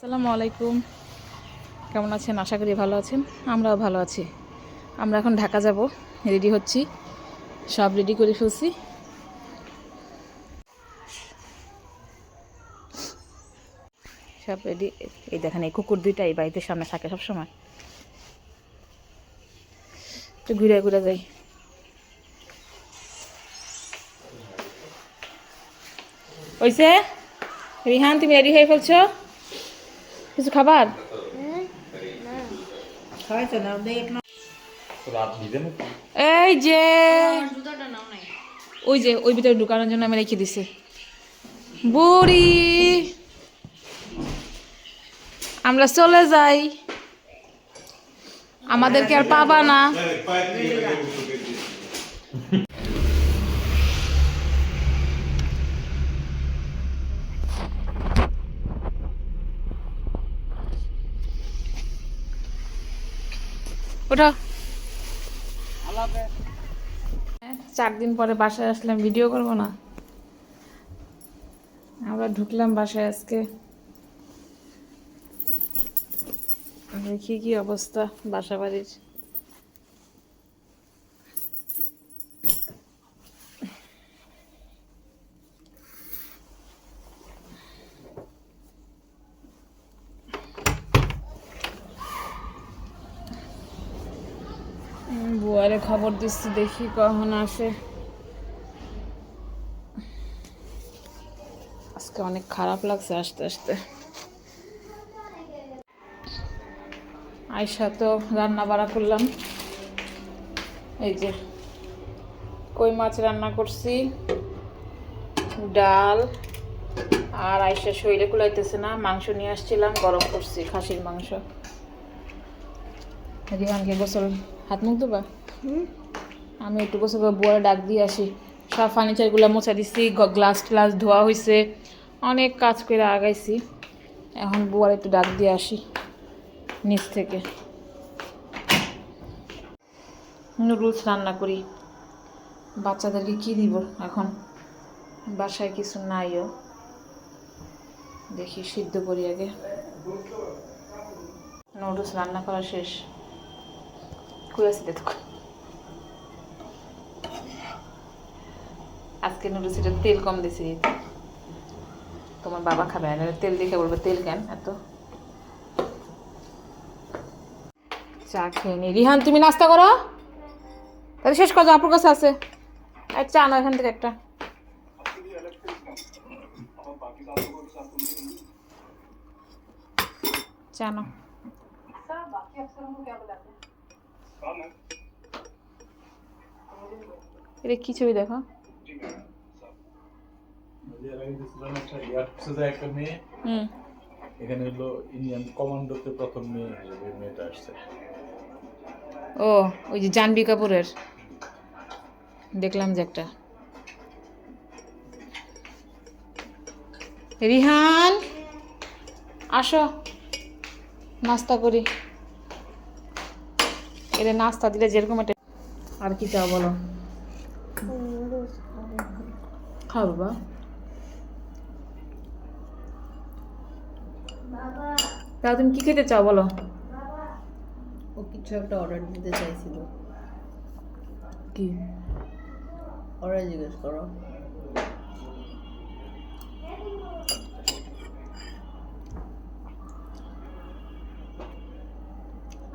আসসালামু আলাইকুম, কেমন আছেন? আশা করি ভালো আছেন। আমরাও ভালো আছি। আমরা এখন ঢাকা যাব, রেডি হচ্ছি, সব রেডি করে ফেলছি। সব রেডি। এই দেখেন, এই কুকুর দুইটা এই বাড়িতে সামনে থাকে সবসময়। একটু ঘুরে ঘুরে যাই। ওইসে রিহান, তুমি রেডি হয়ে ফেলছো? কিছু খাবার? এই যে ওই যে ওই ভিতরে ঢুকানোর জন্য আমি রেখে দিছি। বুড়ি, আমরা চলে যাই, আমাদেরকে আর পাবা না। ওঠো। 4 দিন পরে বাসায় আসলাম, ভিডিও করব না? আমরা ঢুকলাম বাসায় আজকে, দেখি কি অবস্থা বাসা বাড়ির। বুয়ারে খবর দিচ্ছি, দেখি কখন আসে। আজকে অনেক খারাপ লাগছে আসতে আসতে। আয়সা তো রান্না বাড়া করলাম, এই যে কই মাছ রান্না করছি, ডাল। আর আয়সা শরীরে কুলাইতেছে না, মাংস নিয়ে আসছিলাম, গরম করছি, খাসির মাংস। রিহানকে গোসল, হাত মুখ দেবা? আমি একটু গোসল করে বুয়ারে ডাক দিয়ে আসি। সব ফার্নিচারগুলো মোছা দিচ্ছি, গ্লাস ট্লাস ধোয়া হয়েছে, অনেক কাজ করে আগাইছি। এখন বুয়ার একটু ডাক দিয়ে আসি নিচ থেকে। নুডলস রান্না করি, বাচ্চাদেরকে কি দিব এখন, বাসায় কিছু নাইও, দেখি সিদ্ধ করি আগে। নুডলস রান্না করা শেষ, কুয়াশিতে তো। আজকে নুডলস এটা তেল কম দিয়েছি, তোমার বাবা খাবে না, তেল দেখে বলবে তেল কেন এত। চা খেয়ে নি। রিহান, তুমি নাস্তা করো, তাহলে শেষ করো, আপুর কাছে আছে। এক চা আনো এখান থেকে একটা। চা নাও। এটা কি ছবি দেখো? এখানে হলো ইন্ডিয়ান কমান্ডোতে প্রথম মেয়ে হিসেবে মেয়েটা আসছে। ও, ওই যে জাহ্নবী কাপুরের দেখলাম যে একটা। রিহান আসো, নাস্তা করি। এটা নাস্তা দিলে যেরকম একটা। আর কি চাও বলো? খাও বাবা। তাও তুমি কি খেতে চাও বলো? ও কিছু একটা অর্ডার দিতে চাইছিল। কি অর্ডার জিজ্ঞেস করো।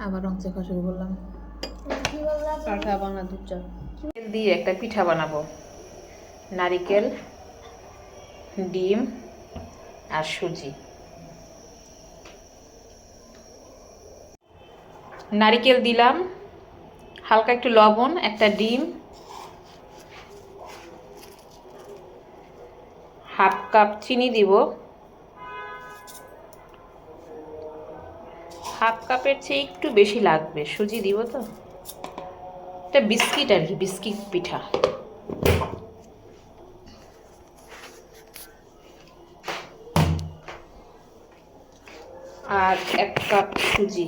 আবার রং চা খাওয়া শুরু করলাম। কাঠা বানা দুধ চা তেল দিয়ে একটা পিঠা বানাবো, নারিকেল, ডিম আর সুজি। নারিকেল দিলাম, হালকা একটু লবণ, একটা ডিম, হাফ কাপ চিনি দিব, হাফ কাপের চেয়ে একটু বেশি লাগবে, সুজি দিব তো। এটা বিস্কিট আর কি, বিস্কিট পিঠা। আর 1 কাপ সুজি।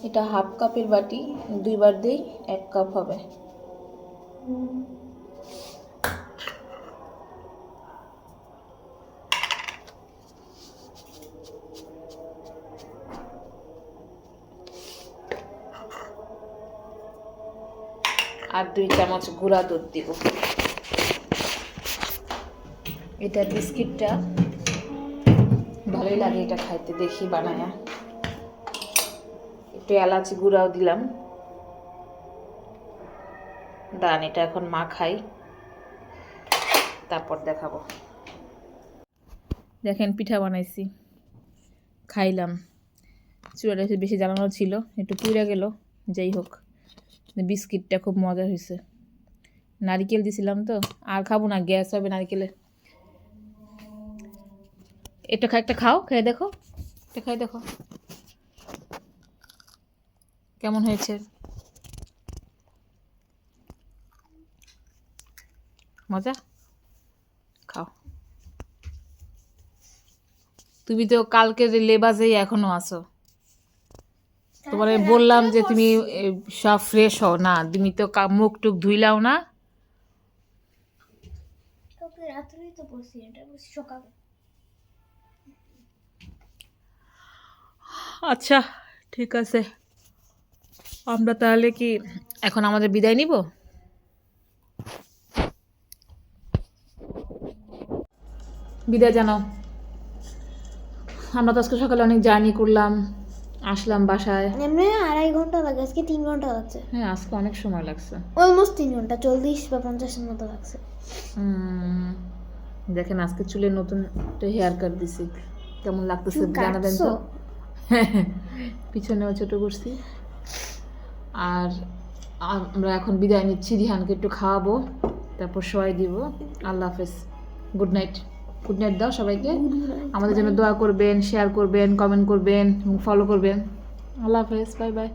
এটা হাফ কাপের বাটি, 2 বার দিই, 1 কাপ হবে। আর 2 চামচ গুঁড়া দুধ দিব। এটা বিস্কিটটা ভালোই লাগে, এটা খাইতে, দেখি বানায়া। একটু এলাচি গুঁড়াও দিলাম। দান এটা এখন মা খাই, তারপর দেখাবো। দেখেন পিঠা বানাইছি, খাইলাম। চুলাটা একটু বেশি জ্বালানো ছিল, একটু পুড়ে গেল, যাই হোক। বিস্কিটটা খুব মজা হয়েছে, নারিকেল দিছিলাম তো, আর খাবো না, গ্যাস হবে নারিকেলে। এটা একটা খাও, খেয়ে দেখো, এটা খাই দেখো কেমন হয়েছে। মজা, খাও। তুমি তো কালকে লেবাজেই এখনো আছো। তোমার বললাম যে তুমি সব ফ্রেশ হও না, তুমি তো মুখ টুক ধুইলাও না। রাত্রেই তো বসি, এটা বসি সকালে। আচ্ছা ঠিক আছে, আমরা তাহলে কি এখন আমাদের বিদায় নিব? বিদায় জানাও। আমরা তো আজকে সকালে অনেক জার্নি করলাম, আসলাম বাসায়। এমনি 2.5 ঘন্টা লাগে, আজকে 3 ঘন্টা লাগছে। হ্যাঁ আজকে অনেক সময় লাগছে, অলমোস্ট 3 ঘন্টা, 40 বা 50 এর মতো লাগছে। দেখেন আজকে চুলে নতুন হেয়ার কাট দিছি, কেমন লাগতেছে জানাবেন তো। পিছনেও ছোট করছি। আর আমরা এখন বিদায় নিচ্ছি, রিহানকে একটু খাওয়াবো, তারপর শোয়াই দিব। আল্লাহ হাফেজ, গুড নাইট। গুড নাইট দাও সবাইকে। আমাদের জন্য দোয়া করবেন, শেয়ার করবেন, কমেন্ট করবেন, ফলো করবেন। আল্লাহ হাফেজ, বাই বাই।